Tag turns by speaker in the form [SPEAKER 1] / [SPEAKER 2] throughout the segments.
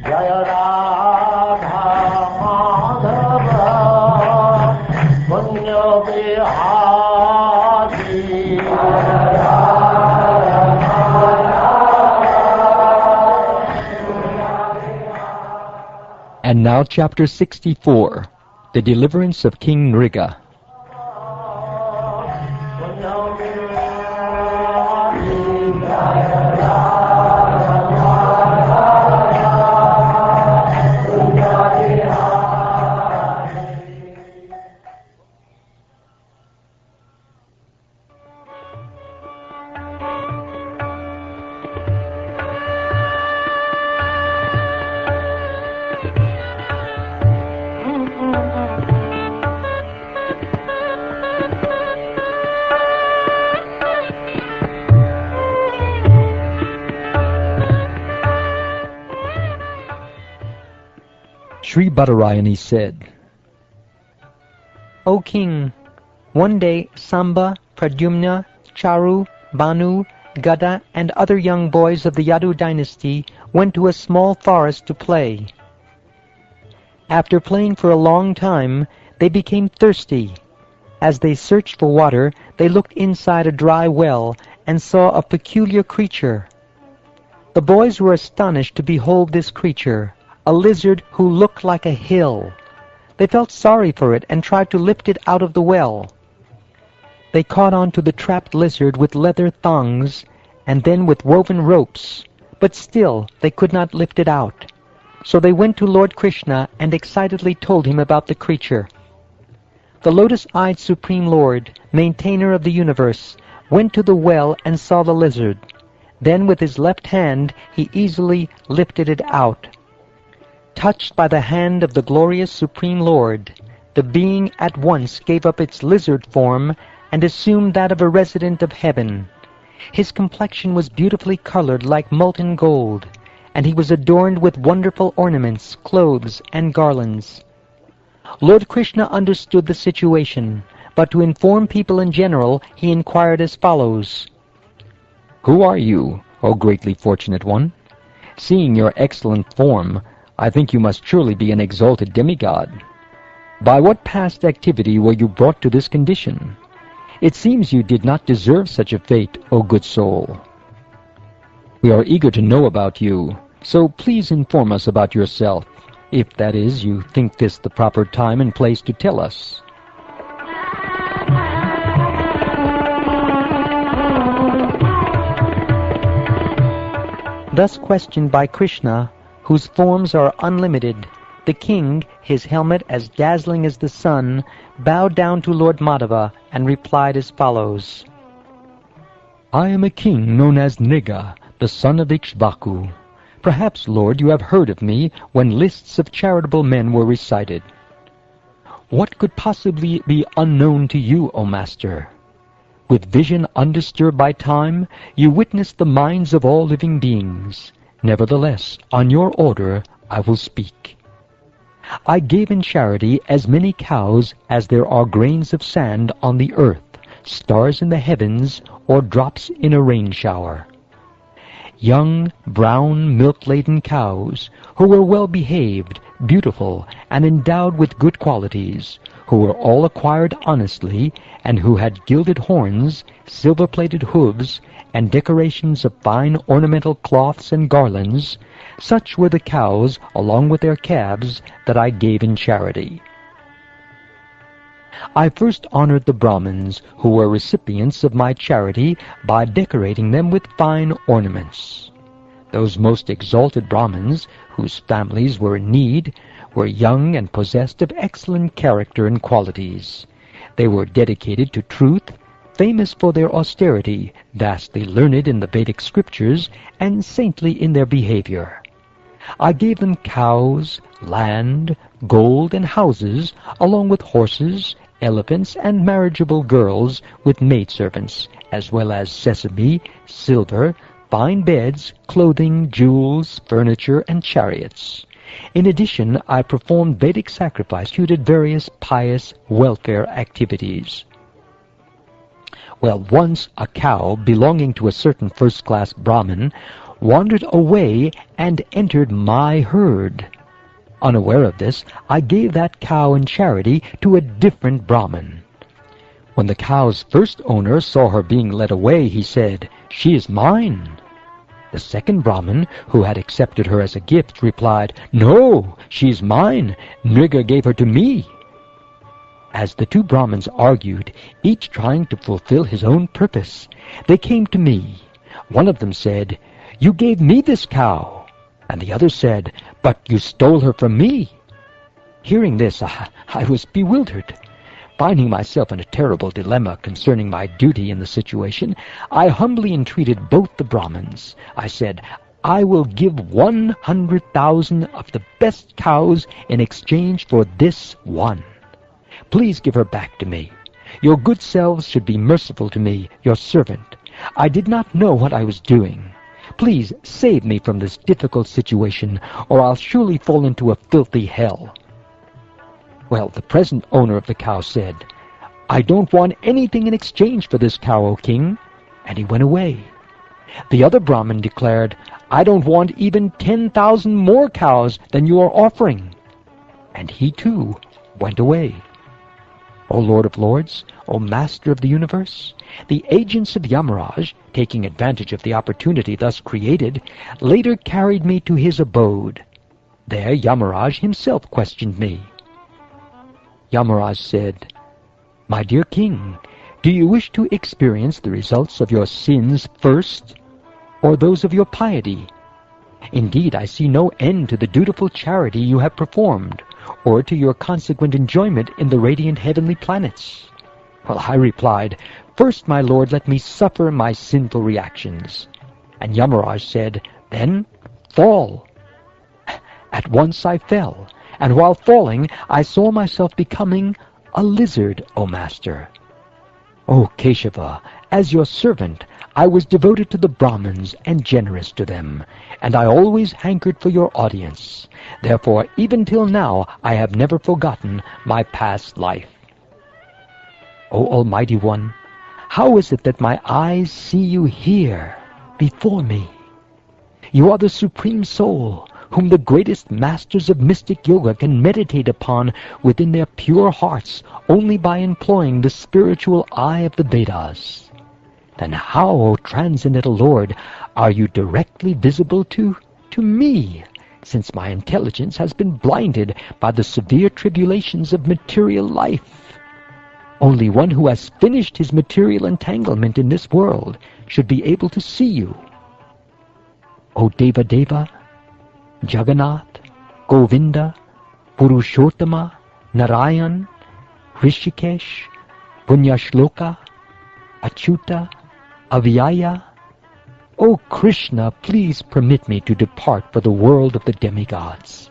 [SPEAKER 1] Jaya Radha Madhava Punya Vihari
[SPEAKER 2] And now chapter 64, the deliverance of King Nrga. Sri Badarayani said,
[SPEAKER 3] O king, one day Samba, Pradyumna, Charu, Banu, Gada, and other young boys of the Yadu dynasty went to a small forest to play. After playing for a long time, they became thirsty. As they searched for water, they looked inside a dry well and saw a peculiar creature. The boys were astonished to behold this creature, a lizard who looked like a hill. They felt sorry for it and tried to lift it out of the well. They caught on to the trapped lizard with leather thongs and then with woven ropes, but still they could not lift it out. So they went to Lord Krishna and excitedly told him about the creature. The lotus-eyed Supreme Lord, maintainer of the universe, went to the well and saw the lizard. Then with his left hand he easily lifted it out. Touched by the hand of the glorious Supreme Lord, the being at once gave up its lizard form and assumed that of a resident of heaven. His complexion was beautifully colored like molten gold, and he was adorned with wonderful ornaments, clothes, and garlands. Lord Krishna understood the situation, but to inform people in general, he inquired as follows.
[SPEAKER 2] Who are you, O greatly fortunate one? Seeing your excellent form, I think you must surely be an exalted demigod. By what past activity were you brought to this condition? It seems you did not deserve such a fate, O good soul. We are eager to know about you, so please inform us about yourself, if that is, you think this the proper time and place to tell us.
[SPEAKER 3] Thus questioned by Krishna, whose forms are unlimited, the king, his helmet as dazzling as the sun, bowed down to Lord Madhava and replied as follows.
[SPEAKER 2] I am a king known as Nrga, the son of Ikshvaku. Perhaps, Lord, you have heard of me when lists of charitable men were recited. What could possibly be unknown to you, O Master? With vision undisturbed by time, you witness the minds of all living beings. Nevertheless, on your order, I will speak. I gave in charity as many cows as there are grains of sand on the earth, stars in the heavens, or drops in a rain shower. Young, brown, milk-laden cows, who were well-behaved, beautiful, and endowed with good qualities, who were all acquired honestly, and who had gilded horns, silver-plated hooves, and decorations of fine ornamental cloths and garlands, such were the cows, along with their calves, that I gave in charity. I first honored the Brahmins, who were recipients of my charity, by decorating them with fine ornaments. Those most exalted Brahmins, whose families were in need, were young and possessed of excellent character and qualities. They were dedicated to truth, famous for their austerity, vastly learned in the Vedic scriptures, and saintly in their behavior. I gave them cows, land, gold, and houses, along with horses, elephants, and marriageable girls with maidservants, as well as sesame, silver, fine beds, clothing, jewels, furniture, and chariots. In addition, I performed Vedic sacrifice, executed various pious welfare activities. Well, once a cow belonging to a certain first-class Brahmin wandered away and entered my herd. Unaware of this, I gave that cow in charity to a different Brahmin. When the cow's first owner saw her being led away, he said, "She is mine." The second Brahmin, who had accepted her as a gift, replied, "No, she is mine. Nrga gave her to me." As the two Brahmins argued, each trying to fulfill his own purpose, they came to me. One of them said, "You gave me this cow." And the other said, "But you stole her from me." Hearing this, I was bewildered. Finding myself in a terrible dilemma concerning my duty in the situation, I humbly entreated both the Brahmins. I said, "I will give 100,000 of the best cows in exchange for this one. Please give her back to me. Your good selves should be merciful to me, your servant. I did not know what I was doing. Please save me from this difficult situation, or I'll surely fall into a filthy hell." Well, the present owner of the cow said, "I don't want anything in exchange for this cow, O king," and he went away. The other Brahmin declared, "I don't want even 10,000 more cows than you are offering," and he too went away. O Lord of Lords, O Master of the universe, the agents of Yamaraj, taking advantage of the opportunity thus created, later carried me to his abode. There Yamaraj himself questioned me. Yamaraj said, "My dear king, do you wish to experience the results of your sins first, or those of your piety? Indeed, I see no end to the dutiful charity you have performed, or to your consequent enjoyment in the radiant heavenly planets." Well, I replied, "First, my lord, let me suffer my sinful reactions." And Yamaraj said, "Then fall." At once I fell, and while falling, I saw myself becoming a lizard, O Master. O Keshava, as your servant, I was devoted to the Brahmins and generous to them, and I always hankered for your audience. Therefore, even till now, I have never forgotten my past life. O Almighty One, how is it that my eyes see you here, before me? You are the Supreme Soul, whom the greatest masters of mystic yoga can meditate upon within their pure hearts only by employing the spiritual eye of the Vedas. Then how, O Transcendental Lord, are you directly visible to me, since my intelligence has been blinded by the severe tribulations of material life? Only one who has finished his material entanglement in this world should be able to see you. O Deva Deva, Jagannath, Govinda, Purushottama, Narayan, Rishikesh, Punyashloka, Achyuta, Avyaya, O Krishna, please permit me to depart for the world of the demigods.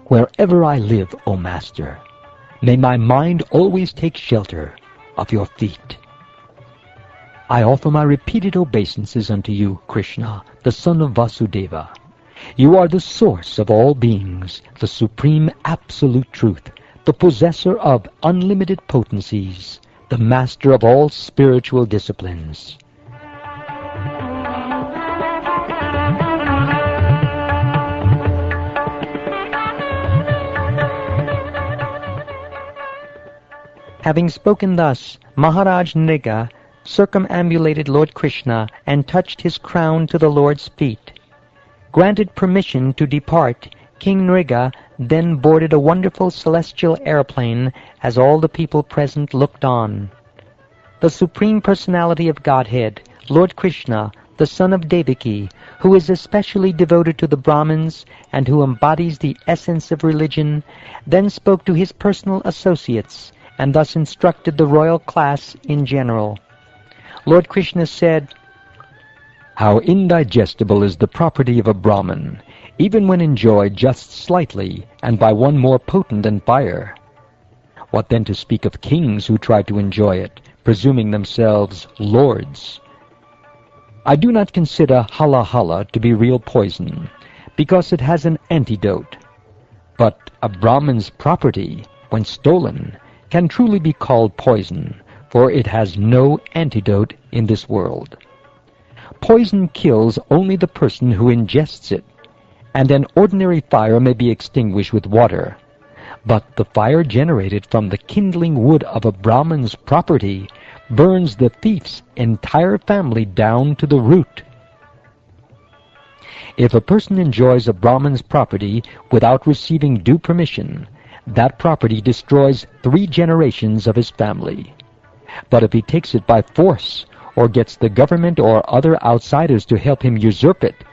[SPEAKER 2] Wherever I live, O Master, may my mind always take shelter of your feet. I offer my repeated obeisances unto you, Krishna, the son of Vasudeva. You are the source of all beings, the supreme absolute truth, the possessor of unlimited potencies, the master of all spiritual disciplines.
[SPEAKER 3] Having spoken thus, Maharaj Nrga circumambulated Lord Krishna and touched his crown to the Lord's feet. Granted permission to depart, King Nrga then boarded a wonderful celestial airplane as all the people present looked on. The Supreme Personality of Godhead, Lord Krishna, the son of Devaki, who is especially devoted to the Brahmins and who embodies the essence of religion, then spoke to his personal associates and thus instructed the royal class in general. Lord Krishna said,
[SPEAKER 2] "How indigestible is the property of a Brahmin, even when enjoyed just slightly and by one more potent than fire. What then to speak of kings who try to enjoy it, presuming themselves lords? I do not consider hala hala to be real poison, because it has an antidote. But a Brahmin's property, when stolen, can truly be called poison, for it has no antidote in this world. poison kills only the person who ingests it, and an ordinary fire may be extinguished with water. But the fire generated from the kindling wood of a Brahman's property burns the thief's entire family down to the root. If a person enjoys a Brahman's property without receiving due permission, that property destroys 3 generations of his family. But if he takes it by force, or gets the government or other outsiders to help him usurp it,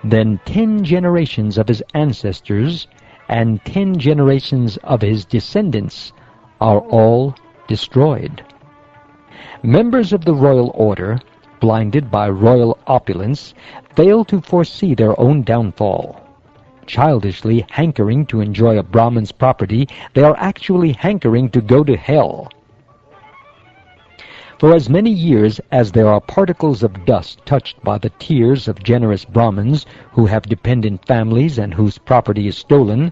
[SPEAKER 2] then 10 generations of his ancestors and 10 generations of his descendants are all destroyed. Members of the royal order, blinded by royal opulence, fail to foresee their own downfall. Childishly hankering to enjoy a Brahman's property, they are actually hankering to go to hell. For as many years as there are particles of dust touched by the tears of generous Brahmins who have dependent families and whose property is stolen,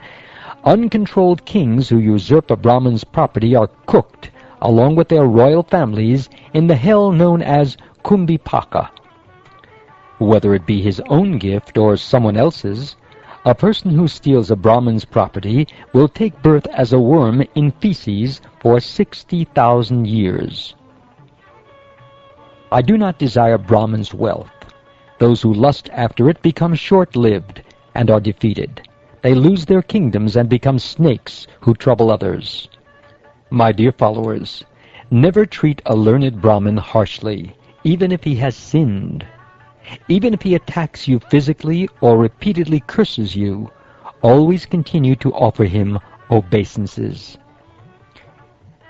[SPEAKER 2] uncontrolled kings who usurp a Brahmin's property are cooked, along with their royal families, in the hell known as Kumbhipaka. Whether it be his own gift or someone else's, a person who steals a Brahmin's property will take birth as a worm in feces for 60,000 years. I do not desire Brahmin's wealth. Those who lust after it become short-lived and are defeated. They lose their kingdoms and become snakes who trouble others. My dear followers, never treat a learned Brahmin harshly, even if he has sinned. Even if he attacks you physically or repeatedly curses you, always continue to offer him obeisances.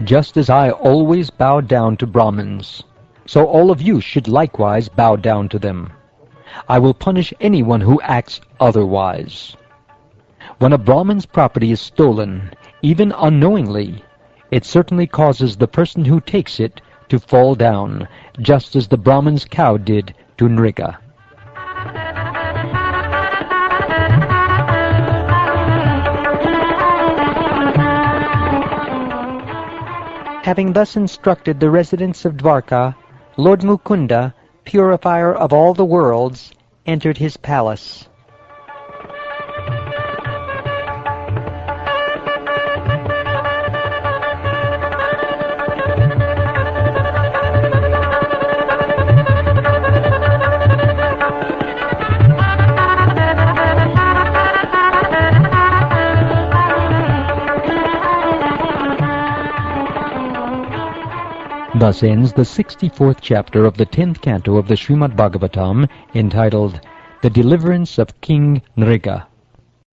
[SPEAKER 2] Just as I always bow down to Brahmins, so all of you should likewise bow down to them. I will punish anyone who acts otherwise. When a Brahmin's property is stolen, even unknowingly, it certainly causes the person who takes it to fall down, just as the Brahmin's cow did to Nrga.
[SPEAKER 3] Having thus instructed the residents of Dwarka, Lord Mukunda, purifier of all the worlds, entered his palace.
[SPEAKER 2] Thus ends the 64th chapter of the 10th canto of the Srimad Bhagavatam, entitled The Deliverance of King Nrga.